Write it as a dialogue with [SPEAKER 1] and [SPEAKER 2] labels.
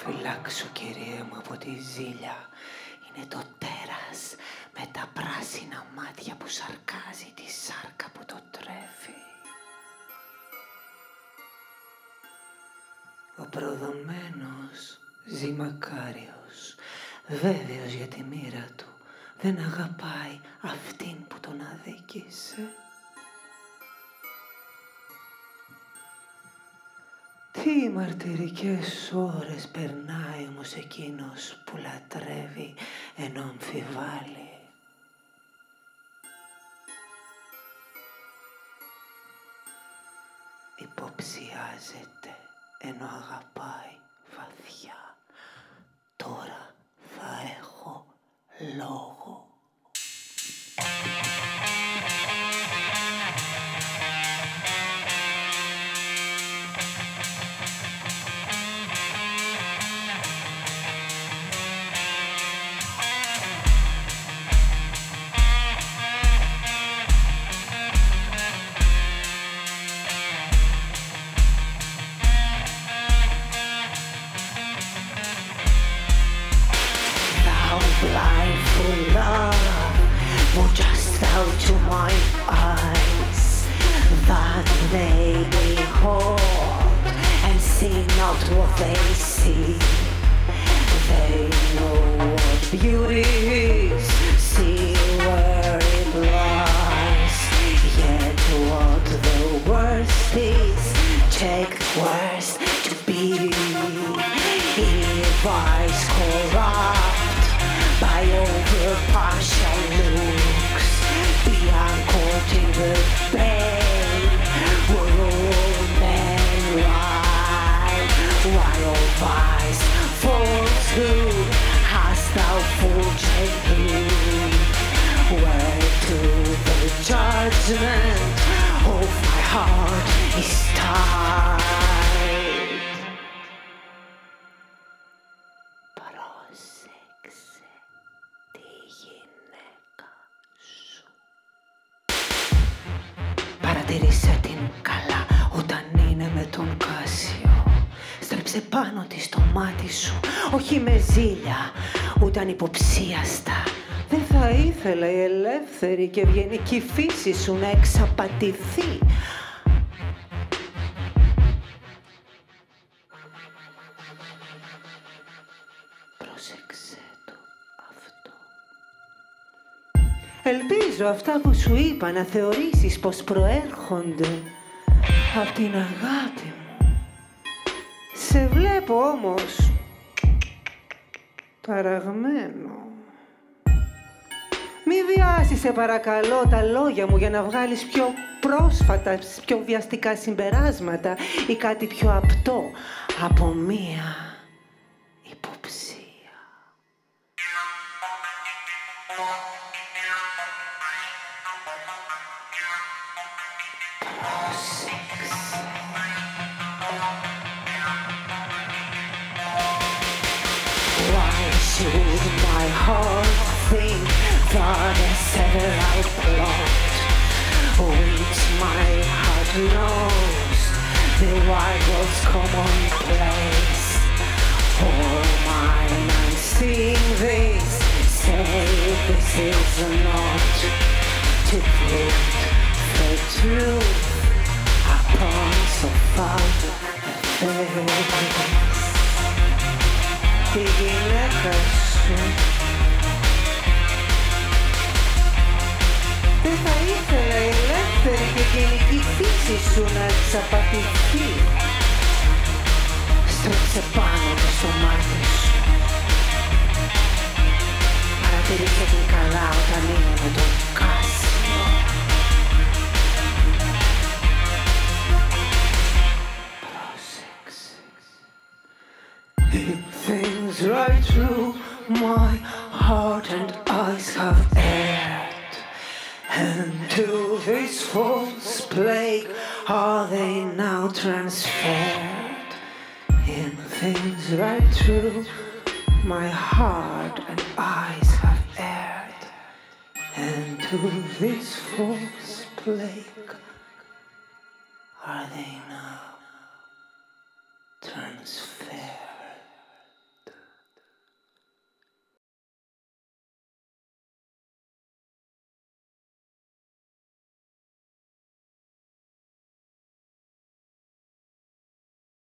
[SPEAKER 1] φυλάξω, Κύριε μου, από τη ζήλια. Είναι το τέρας με τα πράσινα μάτια που σαρκάζει τη σάρκα που το τρέφει. Ο προδομένος ζει μακάριος, βέβαιος για τη μοίρα του, δεν αγαπάει αυτήν που τον αδίκησε. Τι μαρτυρικές ώρες περνάει όμως εκείνος που λατρεύει ενώ αμφιβάλλει. Υποψιάζεται ενώ αγαπάει βαθιά. Τώρα θα έχω λόγο. Blindfold love will just out to my eyes, that they behold and see not what they see. They know what beauty is, see where it lies. Yet what the worst is, take worst to be. If eyes corrupt by over partial looks, beyond courting the pain, were all men right, while vice, falsehood, hast thou fortune hid, where to the judgment of my heart is tied. Παρατηρήσε την καλά όταν είναι με τον Κάσιο. Στρέψε πάνω της το μάτι σου, όχι με ζήλια, ούτε ανυποψίαστα. Δεν θα ήθελα η ελεύθερη και ευγενική φύση σου να εξαπατηθεί. Πρόσεξε το αυτό. Ελπίζω αυτά που σου είπα να θεωρήσεις πως προέρχονται από την αγάπη μου. Σε βλέπω όμως ταραγμένο. Μη βιάσεις, σε παρακαλώ, τα λόγια μου για να βγάλεις πιο πρόσφατα, πιο βιαστικά συμπεράσματα ή κάτι πιο απτό από μία υποψία. Should my heart think that a several plot, which my heart knows the wide world's commonplace, for mine and seeing this, say this is not to put the truth upon so far a face. Τη γυναίκα σου δεν θα ήθελα η ελεύθερη και γενική φύση σου να εξαπατηθεί. Στρέψε πάνω το σωμάτι σου. Παρατηρήσε την καλά όταν είναι με τον Κάσιο. Πρόσεξε. Things right through my heart and eyes have erred, and to this false plague are they now transferred. In things right through my heart and eyes have erred, and to this false plague are they now transferred.